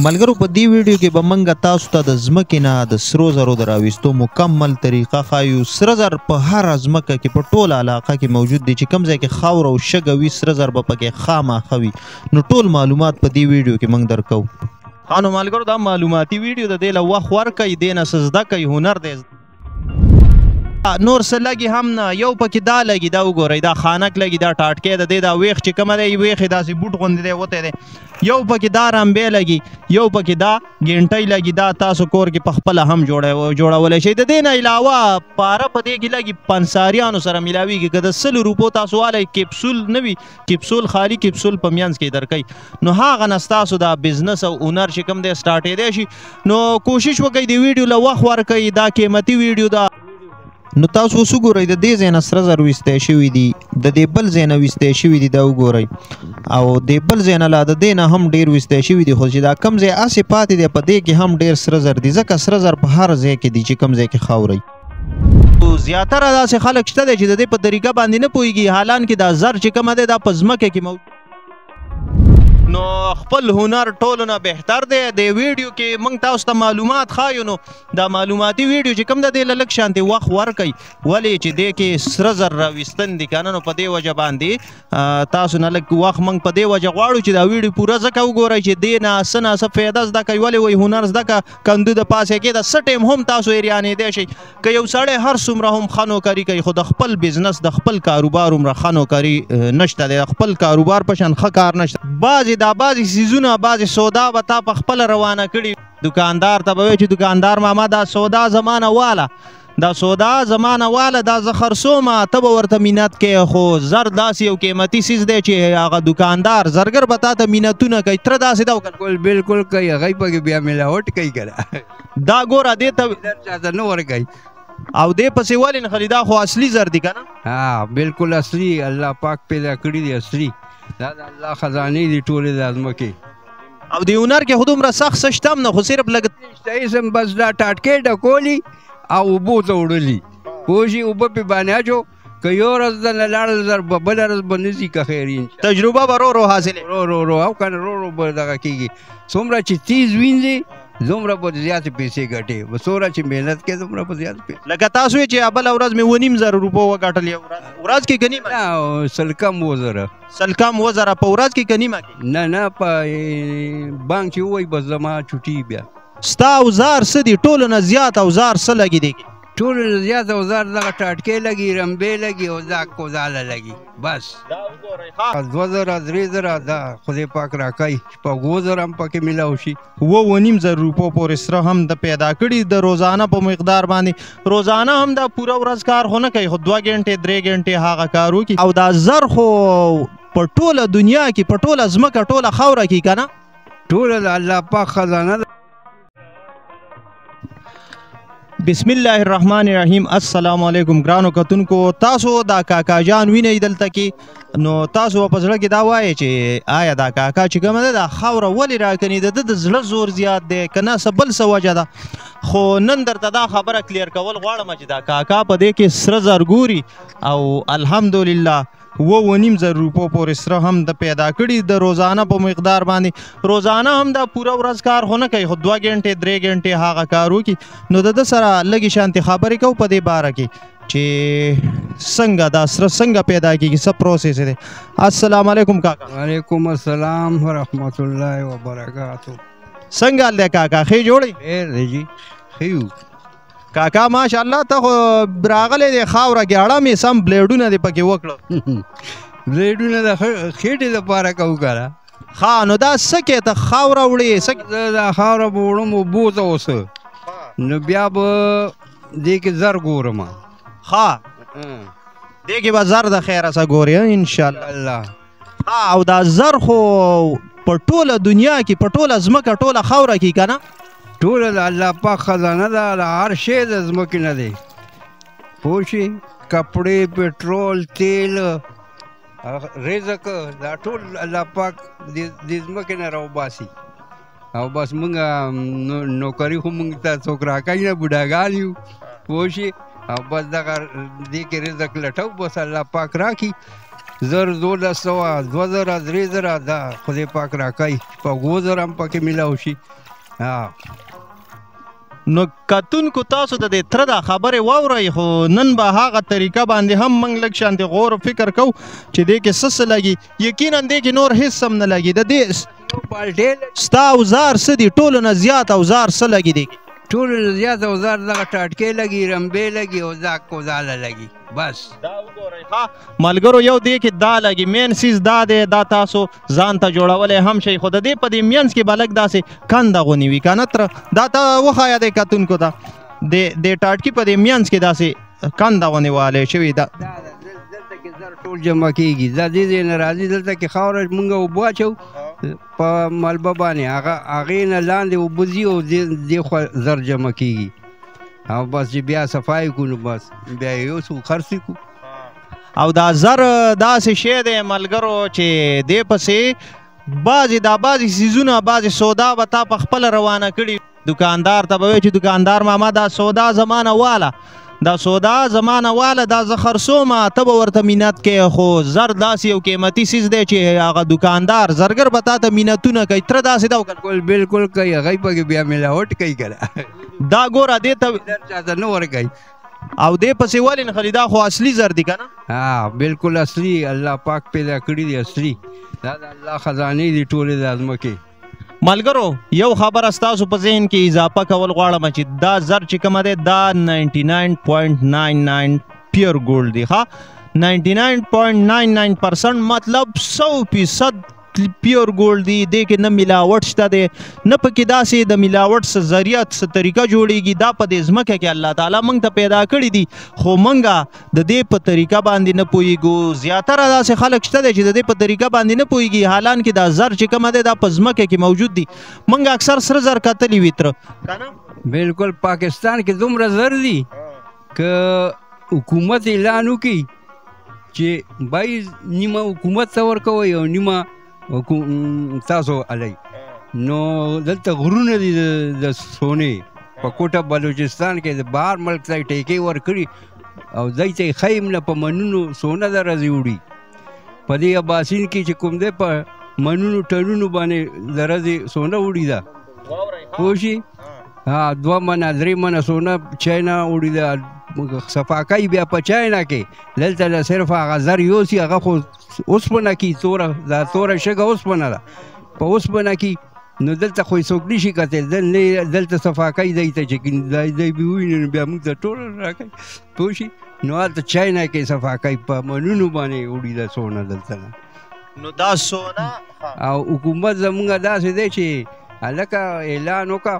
ملګرو په دې ویډیو کې به موږ تاسو ته د ځمکې نه د سرو زرو د راویستو مکمل طریقه ښایو. سره زر په هره ځمکه کې په ټوله علاقه کې موجود دی چې کوم ځای کې خاوره او شګه وي سره زر به پکې خامخا وي. نو ټول معلومات په دې ویډیو کې موږ درکو. نو ملګرو دا معلوماتي ویډیو د دې له وخت ورکوي دې نه څه زده کوي هنر دی نور څه لګي هم نه یو پکې دا لګي دا وګورئ دا خانک لګي دا ټاټکی د دې دا ویښ چې کومه دی ویښ یې داسې بوټ غوندې دی وتی دی یو پکې دا رمبې لګي یو پکې دا ګینټۍ لګي دا تاسو کور کې پخپله هم جوړولی شئ. د دې نه علاوه پاره په دې کې لګي پنساریانو سره میلاویږي که د 100 روپو تاسو والی کپسول نه وي کپسول خالي کپسول په منځ کې درکوي نو هغه نه ستاسو دا بزنس او هنر چې کوم دی سټارټېدی شي. نو کوشش وکړئ د ویډیو له وخت ورکوئ دا قیمتي ویډیو ده. نو تاسو اوس وګورئ د دې ځای نه سره زر ویستی شوي دي د دې بل ځای نه ویستی شوي دي دا وګورئ او د بل ځای نه لا د دې نه هم ډېر ویستی شوي دي خو چې دا کم ځای هسې پاتې دی په دې کې هم ډېر سره زر دي ځکه سره زر په هر ځای کې دي چې کم ځای کې خاورئ. زیاتره داسې خلک شته دی چې د دې په طریقه باندې نه پوهېږي حالان کې دا زر چې کومه دی دا په ځمکه کې موجود نو خپل هنر ټولو نه بهتر دی. د ویډیو کې موږ تاسو ته معلومات ښایو نو دا معلوماتي ویډیو چې کوم د دې له لږ شانتې وخت ورکوئ ولې چې دې کې سره زر راویستن دي که نه نو په دې وجه باندې تاسو نه لږ وخت موږ په دې وجه غواړو چې دا ویډیو پوره ځکه وګورئ چې دې نه څه نه څه فایده زده کوئ ولې وایي هنر زده که کندو د پاسې کېده څه ټایم هم تاسو ایریانېدی شئ که یو سړی هر څومره هم ښه نوکري کوي خو د خپل بزنس د خپل کاروبار هومره ښه نوکري نشته دی د خپل کاروبار په شان ښه کار نشته. بعضې څیزونه بعضې سودا به تا په خپله روانه کړي دکاندار ته به وایي چې دکاندار ماما دا سودا زمانه واله دا سودا زمانه واله دا زه خرڅومه ته به ورته مینت کوې خو زر داسې یو قیمتي څیز دی چې هغه دکاندار زرګر به تا ته مینتونه کوي تره داسې ده بالکل بالکل کوي هغوی پکې بیا ملاوټ کوي که دا ګوره دې ته چاته نه ورکوي او دې پسې ولې نه خلي دا خو اصلي زر دي که نه بالکل اصلي الله پاک پیدا کړي دي اصلي دا د الله خزانې دي ټولې د ځمکې او د هنر کې خو دومره سخت څه شته هم نه خو صرف لږ اسم بس دا ټاټکې ډکولي او اوبو ته وړلي پوه شي اوبه پې باندې اچو که یو ورځ دنه لاړل زر به بله ورځ به نه ځي که خیر تجربه به رو حاصلې رو او که نه رو به دغه کېږي څومره چې تیز وینځي دومره به زیاتې پیسې ګټې به څومره چې محنت کوې دومره به زیات پیسې لکه تاسو یې چې بله ورځ مې 2.5 روپو وګټل یو ورځ کې که نیمه نه سل کم 2,000 په ورځ کې که نیمه کې نه په بانک چې ووایي بس زما چوټي بیا ستا اوزار څه دي ټولو نه زیات اوزار څه لګي دی ټولو نه زیات اوزار دغه ټاټکې لګي رمبې لګي او دا کوزاله لګي بس 2,000 3,000 دا خدای پاک راکوي شپږ 2,000 هم پکې میلاو شي 2.5 روپو پورې سره هم د پیدا کړي د روزانه په مقدار باندې روزانه هم دا پوره ورځ کار خو نه کوي خو 2 غنټې 3 غنټې هغه کار وکړي او دا زر خو په ټوله دنیا کې په ټوله ځمکه ټوله خاوره کې که نه ټوله د الله پاک خزانه ده. بسم الله الرحمن الرحیم. السلام علیکم ګرانو کتونکو تاسو دا کاکا جان وینئ دلته کې نو تاسو په زړه کې دا وایئ چې آیا دا کاکا چې کومه ده دا خاوره ولې راکني د د زړه زور زیات دی که نه څه بل څه وجه ده خو نن درته دا خبره کلیر کول غواړم چې دا کاکا په دې کې سره زر ګوري او الحمدلله 2.5 روپو پورې سره هم د پیدا کړي د روزانه په مقدار باندې روزانه هم دا پوره ورځ کار خو نه کوي خو 2 غنټې 3 غنټې هغه کار وکړي نو د سره لږې شانتې خبرې کوو په دې باره کې چې څنګه دا سره څنګه پیدا کېږي څه پروسس دی. السلام علیکم کاکا. وعلیکم السلام ورحمت الله وبرکاتو. څنګه حال دی کاکا ښې جوړئ خیر دی جي ښه یو کاکا ماشاءالله ته خو راغلی دی خاوره کې اړه مې سم بلیډونه دې پکې وکړه بلیډونه د خېټې دپاره کوو که نه ښه نو دا څه کې ته خاوره وړې زه دا خاوره به وړم اوبو ته اوسه نو بیا به دې کې زر ګورم ښه دې کې به زر د خیره څه ګورې انشاءالله او دا زر خو په ټوله دنیا کې په ټوله ځمکه ټوله خاوره کې که نه ټوله د الله پاک خزانه ده د هر شی د ځمکې نه دی پوه شئ کپړې پټرول تیل رزق دا ټول الله پاک د ځمکې نه راوباسي او بس موږ نوکري خو موږ ته څوک راکوي نه بوډاګان یو پوه شئ او بس دغه دې کې رزق لټو بس الله پاک راکړي زر 1200 2000 3000 دا خدای پاک راکوي په 2000 هم پکې میلاو شي. نو کتونکو تاسو د دې تره دا خبرې واورئ خو نن به هغه طریقه باندې هم موږ لږ شانتې غور و فکر کوو چې دې کې څه څه لګي. یقینا دې کې نور هېڅ هم نه لګي. د دې ستا اوزار څه دي؟ ټولو نه زیات اوزار څه لګي دې کې؟ ټولو نه زیات اوزار دغه ټاټکې لګي، رمبې لګي او دا کوزاله لګي بس. دا وګورئ ښه ملګرو، یو دې کې دا لګي، مین سیز دا دی. دا تاسو ځان ته جوړولی هم شئ، خو د دې په دې منځ کې به لږ داسې کنده غونې وي که نه تره؟ دا ته وښایه دې کتونکو ته د ټاټکي په دې منځ کې داسې کنده غونې والی شوي. دلته کې زر ټول جمع کېږي. دا دې ځای نه راځي، دلته کې خاوره موږ اوبه اچوو په ملبه باندې، هغې نه لاندې اوبه ځي او دې خوا زر جمع کېږي او بس چې بیا صفایي کړو نو بس بیا یې یوسو خرڅې کړو. او دا زر داسې شی دی ملګرو چې دې پسې بعضې څیزونه بعضې سودا به تا په خپله روانه کړي. دکاندار ته به وایي چې دکاندار ماما دا سودا زمانه واله، دا سودا زمانه واله، دا زه خرڅومه، ته به ورته منت کوې. خو زر داسې یو قیمتي څیز دی چې هغه دکاندار زرګر به تا ته منتونه کوي. تره داسې ده بالکل بالکل کوي، هغوی پکې بیا ملاوټ کوي که نه. دا ګوره دې ته چاته نه ورکوي او دې پسې ولې نه خلي؟ دا خو اصلي زر دي که نه؟ بالکل اصلي، الله پاک پیدا کړي دي اصلي. دا د الله خزانې دي ټولې د ځمکې. ملګرو یو خبره ستاسو په ذهن کې اضافه کول غواړم چې دا زر چې کومه دی دا 99.99 پیور ګولډ دی. ښه 99.99% مطلب 100% پیور ګولډ دی. دې کې نه ملاوټ شته دی، نه پکې داسې د ملاوټ څه ذریعه څه طریقه جوړیږي. دا په دې ځمکه کې الله تعالی موږ ته پیدا کړي دي، خو موږ د دې په طریقه باندې نه پوهیږو. زیاتره داسې خلک شته دی چې د دې په طریقه باندې نه پوهیږي، حالان کې دا زر چې کومه دی دا په ځمکه کې موجود دي. موږ اکثر سره زر کتلی وي تره که نه؟ بالکل پاکستان کې دومره زر دي که حکومت اعلان وکړي چې بای نیمه حکومت ته ورکوئ او نیمه تاسو علی، نو دلته غرونه دي د سونې په کوټه بلوچستان کې د بهر ملک ته ټیکې ورکړي او دی ته یې ښیم نه په منونو سونه د رځې وړي. په دې اباسین کې چې کوم دی په منونو ټنونو باندې د رځې سونه وړي ده پوه شي. 2 منه 3 منه سونه چاینا وړي ده. صفاکۍ بیا په چاینا کې دلته صرف هغه زر یوسي، هغه خو اوسپنه کې توره، دا توره شګه اوسپنه ده. په اوسپنه کې نو دلته خو یې څوک نشي کتل. دلته صفاکۍ دی ته چې دی به وویني نو بیا موږ ته ټوله راکوي پوه شي. نو هلته چاینا کې صفاکۍ په منونو باندې وړي ده سونه دلته نه. نو دا سونه او حکومت زمونږ داسې دی چې هلکه اعلان وکړه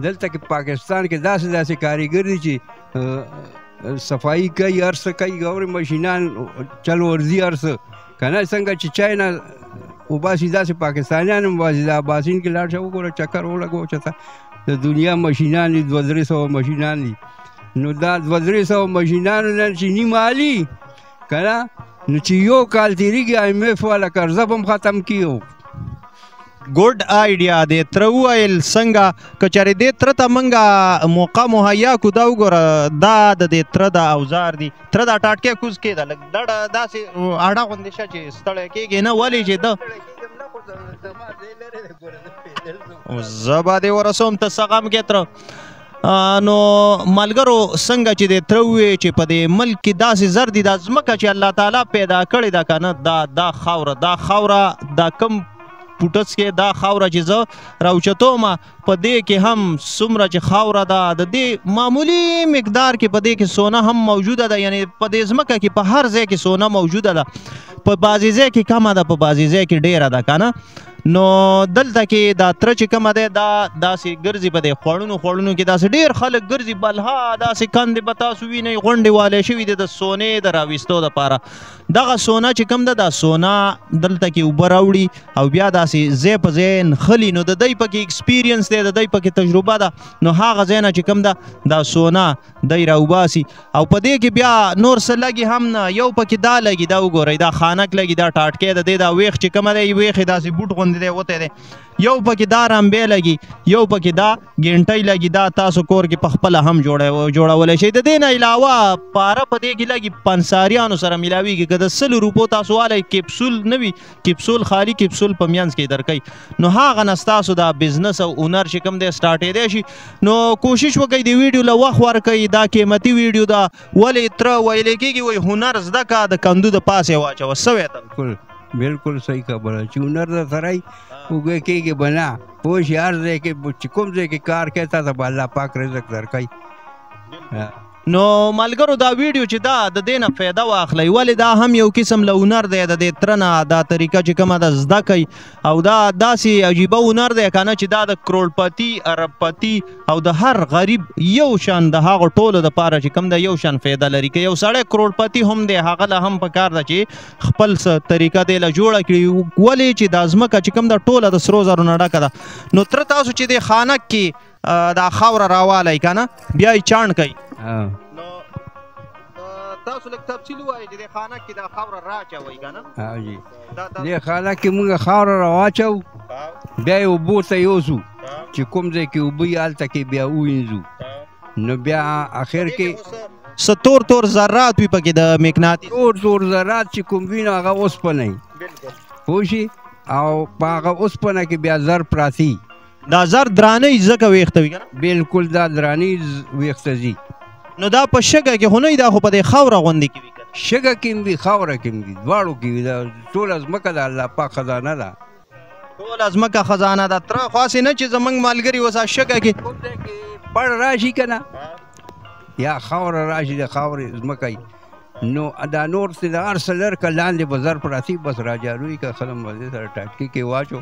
دلته کې پاکستان کې داسې کاریګر دي چې صفایي کوي، هر څه کوي، ګورې ماشینان چل ورځي هر څه که نه. څنګه چې چاینا وباسي داسې پاکستانیان هم وباسي. دا اباسین کې لاړ شه وګوره، چکر ولګوه چېرته د دنیا ماشینان دي 200-300 ماشینان دي. نو دا 200-300 ماشینانو نن چې نیمه علي که نه، نو چې یو کال تېرېږي IMF والا قرضه به هم ختم کړي. ګوډ آیډیا دی. تره وویل څنګه که چېرې دې تره ته موږ موقع مهیا کړو. دا وګوره دا د دې تره د اوزار دي. تره دا ټاټکی کوز کېده لږ دړه داسې اړه غوندې شه چې ستړی کېږي نه. ولې چې ده زه به دې ورسوم ته څه غم کې تره. نو ملګرو څنګه چې دې تره وویې چې په دې ملک کې داسې زر دي، دا ځمکه چې الله تعالی پیدا کړې ده که نه، دا خاوره دا کم پوټس کې دا خاوره چې زه راوچتومه په دې کې هم څومره چې خاوره ده د دې معمولي مقدار کې په دې کې سونه هم موجوده ده. یعنی په دې ځمکه کې په هر ځای کې سونه موجوده ده. په بعضې ځای کې کمه ده، په بعضې ځای کې ډېره ده که نه. نو دلته کې دا تره چې کومه دی دا داسې ګرځي په دې خوړونو کې داسې ډېر خلک ګرځي. بلها داسې کندې به تاسو وینئ غونډې والی شوي دي د سونې د راویستو دپاره. دغه سونه چې کوم ده دا سونه دلته کې اوبه راوړي او بیا داسې ځای په ځای نښلي. نو د دی پکې ایکسپیرینس دی، د دی پکې تجربه ده. نو هغه ځای نه چې کوم ده دا سونه دی راوباسي او په دې کې بیا نور څه لګي هم نه. یو پکې دا لګي، دا وګورئ دا خانک لګي، دا ټاټکی د دې دا ویښ چې کومه دی ویښ یې داسې بوټ غوندې غوندې دی وتی دی یو پکې دا رمبې لګي یو پکې دا ګینټۍ لګي دا تاسو کور کې پخپله هم جوړولی شئ د دې نه علاوه پاره په دې کې لګي پنساریانو سره میلاویږي که د 100 روپو تاسو والی کیپسول نه وي کیپسول خالي کیپسول په منځ کې درکوي نو هغه نه ستاسو دا بزنس او هنر چې کوم دی سټارټېدی شي نو کوشش وکړئ د ویډیو له وخت ورکوئ دا قیمتي ویډیو ده ولې تره ویلی کېږي وایي هنر زده که د کندو د پاسې واچوه څه ویته بالکل صحیح خبره چې هنر د سره یې اوږه کېږي به نه پوه شي هر ځای کې چې کوم ځای کې کار کوي تا ته به الله پاک رزق درکوي نو ملګرو دا ویډیو چې دا د دې نه فایده واخلئ ولې دا هم یو قسم له هنر دی د دې تره نه دا طریقه چې کومه ده زده کوي او دا داسې عجیبه هنر دی که نه چې دا د کروړپتي اربپتي او د هر غریب یو شان د هغو ټولو دپاره چې کوم ده یو شان فایده لري که یو سړی کروړپتي هم دی هغه له هم پکار ده چې خپل څه طریقه دی له جوړه کړي ولې چې دا ځمکه چې کوم ده ټوله د سرو زرو نه ډکه ده نو تره تاسو چې د خانک کې دا خاوره راوالی که نه بیا یې چاڼ کوي نو تاسو لږ تفصیل ووایئ چې د خانک کې دا خاوره راچوئ که نه جی دې خانک کې موږ خاوره راواچوو بیا یې اوبو ته یوسو چې کوم ځای کې اوبه یي هلته کې بیا ووینځو نو بیا اخر کې څه تور تور ذرات وي پکې د مقناطیس تور ذرات چې کوم وینو هغه اوسپنه وي پوه شي او په هغه اوسپنه کې بیا زر پراته دا زر درانه ځکه ویښته وي که نه بالکل دا درانې ویښته ځي نو دا په شګه کې خو نه وي دا خو په دې خاوره غوندې کې وي شګه کې هم وي خاوره کې هم وي دواړو کې وي دا ټوله ځمکه د الله پاک خزانه ده ټوله ځمکه خزانه ده تره خو هسې نه چې زموږ ملګري اوس شګه کې پړ راشي که نه یا خاوره راشي د خاورې ځمکه نو دا نور څه د هر څه لر که لاندې به زر پراتي بس راجاروي که خلم به دې سره ټاټکي کې واچو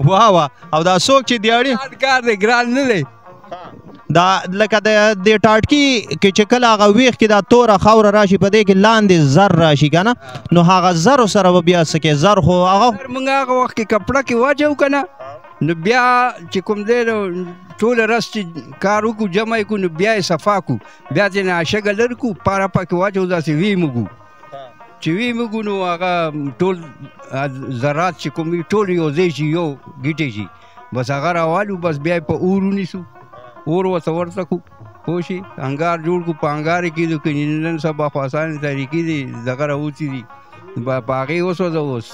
واه واه او دا څوک چې دیاړي کار دی ګران نه دی دا لکه د ټاټکي کې چې کله هغه ویښ کې دا توره خاوره راشي په دې کې لاندې زر راشي که نه نو هغه زرو سره به بیا څه کې زر خو هغه موږ هغه وخت کې کپړه کې واچوو که نه نو بیا چې کوم دی نو ټوله رس چې کار وکړو جمع یې کړو نو بیا یې صفا کړو بیا ځینې شګه لرې کړو پاره پکې واچوو داسې ویمږو چې ویمږو نو هغه ټول ذرات چې کوم وي ټول یو ځای شي یو ګیټې شي بس هغه راوالو بس بیا یې په اور ونیسو اور ورته ورته کړو پوه شي انګار جوړ کړو په انګار یې کېدو که نن سبا خو اسانې طریقې دي دغه راوځي دي په هغې وسوځو اوس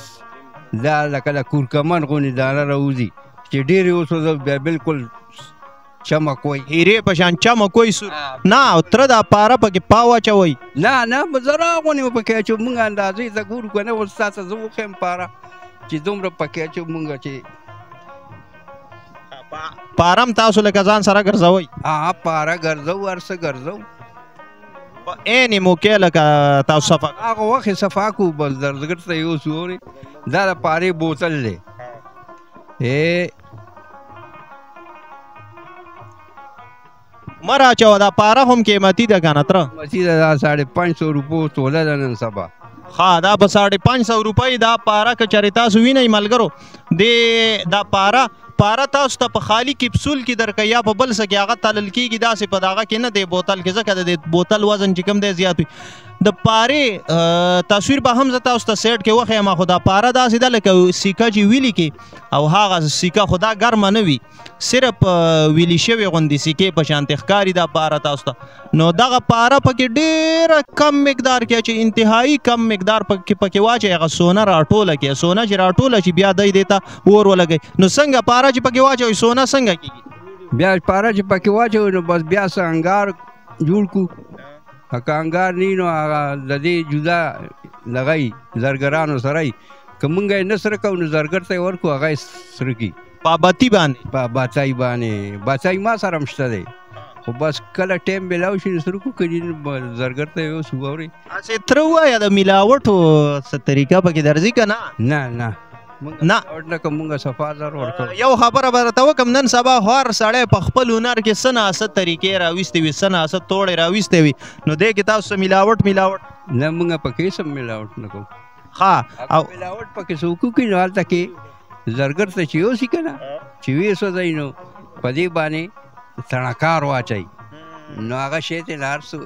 دا لکه د کورکمن غوندې دانه راوځي چې ډېرې وسوځو بیا بالکل چمک وای هیرې په شان چمک وای سور نه تره دا پاره پکې پاو اچوئ نه زرا غوندې به پکې اچو موږ اندازې ته ګورو که نه اوس تا ته زه وښیم پاره چې دومره پکې اچو موږ چې پارم تاسو لکه ځان سره ګرځوئ پاره ګرځو هر څه ګرځو په عین موقع لکه تاسو صفا هغه وخت یې صفا کړو بس درزګر ته یوسو اورې دا د پارې بوتل دی مه راچوه دا پاره هم قیمتي ده که نه تره قیمتي ده دا 550 روپو توله ده نن سبا ها دا په 550 روپۍ دا پاره که چېرې تاسو وینئ ملګرو دا پاره تاسو ته په خالي کپسول کې درکوي یا په بل څه کې هغه تلل کېږي داسې په دغه کې نه دی بوتل کې ځکه د دې بوتل وزن چې کوم دی زیات وي د پارې تصویر به هم زه تاسو ته سیټ کې وښیم خو دا پاره داسې ده لکه سیکه چې ویلي کې او هغه سیکه خو دا ګرمه نه وي صرف ویلي شوې غوندې سیکې په شانتې ښکاري دا پاره تاسو ته نو دغه پاره پکې ډېره کم مقدار کې چې انتهایی کم مقدار پکې واچوي هغه سونه راټوله کې سونه چې راټوله چې بیا دی دې ته اور ولګوي نو څنګه پاره چې پکې واچوي سونه څنګه کېږي بیا پاره چې پکې واچوي نو بس بیا څه انګار جوړ کړو که انګار نه نو هغه د دې جدا لګوي زرګرانو سره یې که موږ یې نه سره کوو نو زرګر ته یې ورکړو هغه یې سره کړي په باتۍ باندې په باتۍ باندې باتۍ ما سره هم شته دی خو بس کله ټایم میلاو شي نو سره کړو که زرګر ته یې یوسو اورې هسې تره ووایه د ملاوټو څه طریقه پکې درځي که نه موږ صفا زر ورکوو یو خبره به درته وکړم نن سبا هر سړی په خپل هنر کې څه ناسه طریقې راویستې وي څه ناسه توړې راویستې وي نو دې کې تاسو ملاوټ نه موږ پکې سم ملاوټ نه کوو ښه او ملاوټ پکې څه وکړو که نو هلته کې زرګر ته چې یوسي که نه چې ویسوځئ نو په دې باندې تڼاکار واچوي نو هغه شی ته هر څه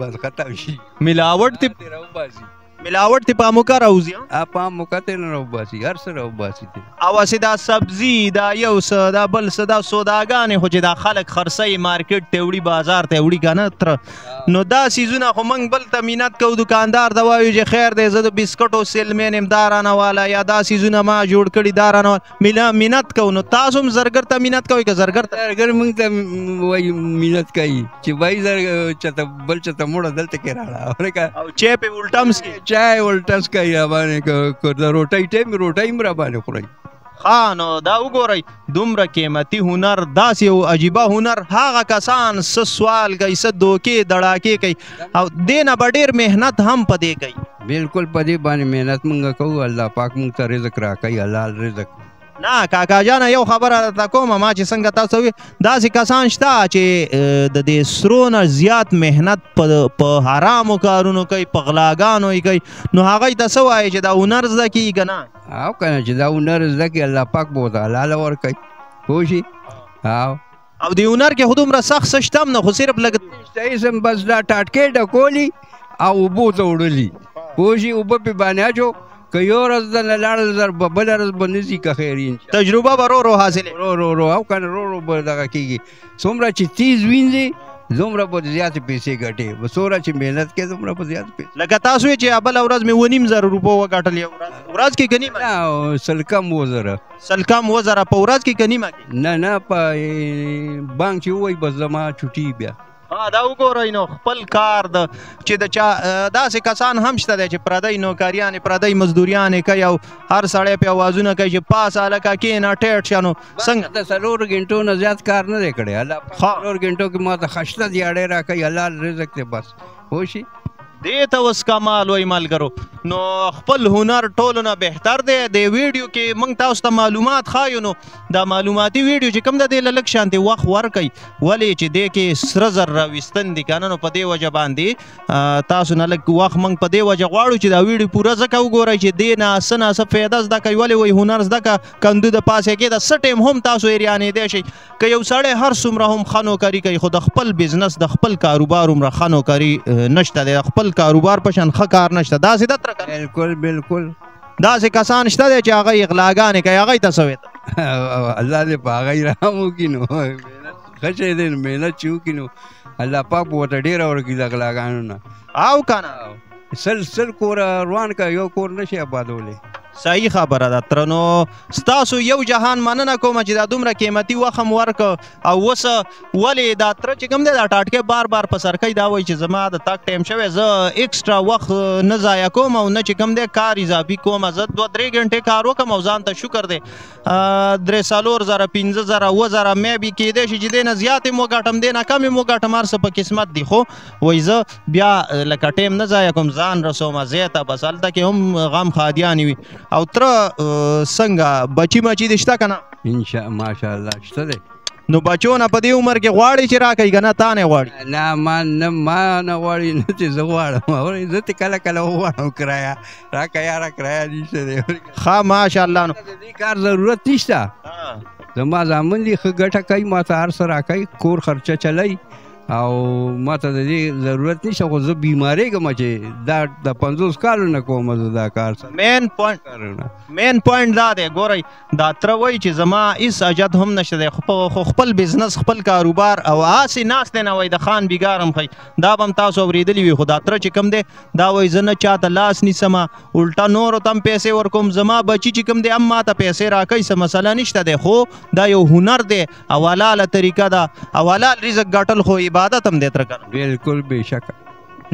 بس ختم شي ملاوټ راوباسي ملاوټ ته په موکا راوځي اپا موکته نه راوباسي هر څه راوباسي او اسې دا سبزي دا یو څه دا بل څه دا سوداګانې خو چې دا خلک خرڅوي مارکیټ ته وړي بازار ته وړي که نه تره نو دا څیزونه خو موږ بل ته مینت کوو دکاندار ته وایو چې خیر دی زه د بسکټو سیلمین یم دا رانه واله یا دا څیزونه ما جوړ کړي دا رانه واله مینت کوو نو تاسو هم زرګر ته مینت کوئ که زرګر ته زرګر موږ ته وایي مینت کوي چې وایي چاته بل چاته موړه دلته کې راړه او چای پې الټه هم څکي چای الټس کوي را باندې د روټۍ ټایم روټۍ هم را باندې خورئ ها نو دا وګورئ دومره قیمتي هنر داسې یو عجیبه هنر هغه کسان څه سوال کوي څه دوکې دړاکې کوي او دې نه به ډېر محنت هم په دې کوي بالکل په دې باندې محنت مونږ کوو الله پاک مونږ ته رزق راکوي حلال رزق نه کاکا جانه یو خبره درته کومه ما چې څنګه تاسو وي داسې کسان شته چې د دې سرو نه زیات محنت په حرامو کارونو کوي په غلاګانو یې کوي نو هغوی ته څه وایي چې دا هنر زده کېږي که نه او که نه چې دا هنر زده کړي الله پاک به ورته حلاله ورکوي پوه شي او د هنر کې خو دومره سخت څه شته هم نه خو صرف لږ بس دا ټاټکې ډکولي او اوبو ته وړلي پوه شي اوبه پې باندې اچو که یو ورځ دنه لاړل زر به بله ورځ به نه ځي که خیر تجربه به رو حاصلې رو او که نه رو به دغه کېږي څومره چې تیز وینځي دومره به زیاتې پیسې ګټې به څومره چې محنت کوې دومره به زیات پیسې لکه تاسو یې چې بله ورځ مې 2.5 روپو وګټل یو ورځ کې که نیمه نه سل کم 2,000 په ورځ کې که نیمه کې نه په بانک چې ووایي بس زما چوټي بیا دا وګورئ نو خپل کار د چې د چا داسې کسان هم شته دی چې پردی نوکریانې پردی مزدوریانې کوي او هر سړی پې اوازونه کوي چې پاس هلکه کښېنه ټیټ شه نو څنګه د 4 غنټو نه زیات کار نه دی کړی الله 4 غنټو کې ما ته خشته دیاړې راکوي حلال رزق دی بس پوه شي دې ته اوس کمال وایي ملګرو نو خپل هنر ټولو نه بهتر دی د ویډیو کې موږ تاسو ته معلومات ښایو نو دا معلوماتي ویډیو چې کوم د دې له لږ شانتې وخت ورکوي ولې چې دې کې سره زر راویستن دي که نه نو په دې وجه باندې تاسو نه لږ وخت موږ په دې وجه غواړو چې دا ویډیو پوره ځکه وګورئ چې دې نه څه نه څه فایده زده کوي ولې وایي هنر زده که کندو د پاسې کېده څه ټایم هم تاسو ایریانېدی شئ که یو سړی هر څومره هم ښه نوکري کوي خو د خپل بزنس د خپل کاروبار هومره ښه نوکري نشته دی د خپل کاروبار په شان ښه کار نشته داسې ده تره بالکل داسې کسان شته دی چې هغوی غلاګانې کوي هغوی ته څه ویته الله دې په هغوی رحم وکړي نو ښه شی دی نو محنت چې وکړي نو الله پاک به ورته ډېره ورکړي د غلاګانو نه او که نه سل کوره روان که یو کور نشي آبادولی صحیح خبره ده ترنو ستاسو یو جهان مننه کومه چې دا دومره قیمتي وخت هم ورکه او اوس ولې دا تره چې کوم دی دا ټاټکې بار بار په سر کوي دا وایي چې زما د تګ ټایم شوی زه ایکسټرا وخت نه ضایع کوم او نه چې کوم دی کار اضافي کوم زه 2-3 غنټې کار وکړم او ځان ته شکر دی 3-4 زره 15 زره 7 زره مې بي کېدی شي چې دی نه زیات یې وګټم دی نه کم یې وګټم هر څه په قسمت دی خو وایي زه بیا لکه ټایم نه ضایع کوم ځان رسوم ځای ته بس هلته کې هم غم خادیانې وي او تره څنګه بچي مچي دې شته که نه ماشاءالله شته دی نو بچو نه په دې عمر کې غواړي چې راکوي که نه تا نه غواړي نه ما نه غواړي نه چې زه غواړم زه ته کله کله وغواړم کرایه راکه یاره کرایه نشته دی ښه ماشاءالله نو د دې کار ضرورت نشته زما زامن دي ښه ګټه کوي ما ته هر څه راکوي کور خرچه چلی او ما ته د دې ضرورت نشته خو زه بیمارېږم چې دا د 50 کالو نه کوم زه دا کار مین پوینټ دا دی ګورئ دا تره وایي چې زما هېڅ حاجت هم نشته دی خو خپل بزنس خپل کاروبار او هسې ناست دی نه وایي د خان بیګار هم ښایي دا به هم تاسو اورېدلي وي خو دا تره چې کوم دی دا وایي زه نه چاته لاس نیسم الټا نورو ته هم پیسې ورکوم زما بچي چې کوم دی هم ما ته پیسې راکوي څه مسله نشته دی خو دا یو هنر دی او حلاله طریقه ده او حلال رزق ګټل خو عبادت هم دی تره کنه بالکل بېشکه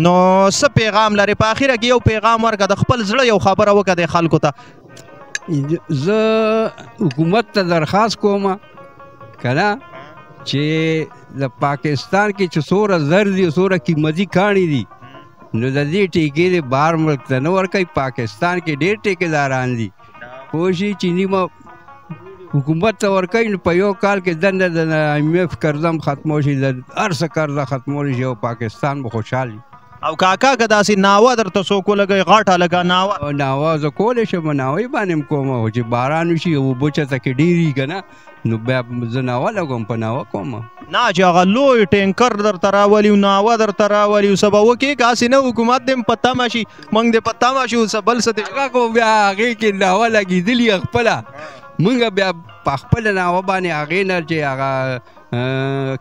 نو څه پیغام لري په اخره کې یو پیغام ورکړه د خپل زړه یو خبره وکړه د خلکو ته زه حکومت ته درخواست کوم که نه چې د پاکستان کې چې څومره زر دي څومره قیمتي کاڼي دي نو د دې ټیکې د بهر ملک ته نه ورکوي پاکستان کې ډېر ټیکېداران دي پوه شي چې نیمه حکومت ته ورکوي نو په یو کال کې دنده د IMF قرضه هم ختمو شي د هر څه قرضه ختمولی شي او پاکستان به خوشحال وي او کاکا که داسې ناوه درته څوک ولګوي غاټه لګه ناوه ناوه زه کولی شم ناوی باندې م کوم خو چې باران وشي اوبه چته کې ډېري که نه نو بیا زه ناوه لګوم په ناوه کوم نه چې هغه لوی ټینکر درته راولي او ناوه درته راولي او څه به وکړې که هسې نه حکومت دې په تمه شي موږ دې په تمه شو څه بل څه هغه خو بیا هغې کې ناوه لګېدلي خپله مونږ بیا په خپله ناوه باندې هغې نه چې هغه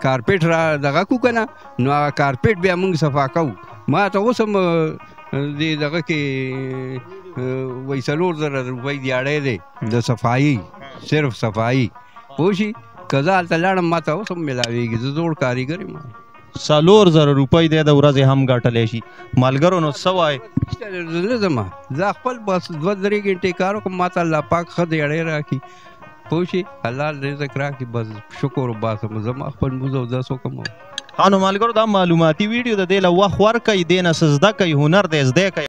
کارپېټ را دغه کړو که نه نو هغه کارپېټ بیا مونږ صفا کوو ما ته اوس هم دې دغه کې وایي 4,000 روپۍ دیاړی دی د صفایي صرف صفایي پوه شي که زه هلته لاړم ما ته اوس هم میلاوېږي زه زوړ کاریګر یم 4,000 روپۍ دی د ورځې هم ګټلی شي ملګرو نو څه وایې زه نه ځم زه خپل بس 2-3 ګنټې کار وکړم ما ته الله پاک ښه دیاړی راکړي پوه شي حلال رزق راکړي بس شکر وباسم زما خپل مونځ اودس وکړم نو ملګرو دا معلوماتي ویډیو د دې له وخت ورکوي دې نه څه زده کوي هنر دی زده کوي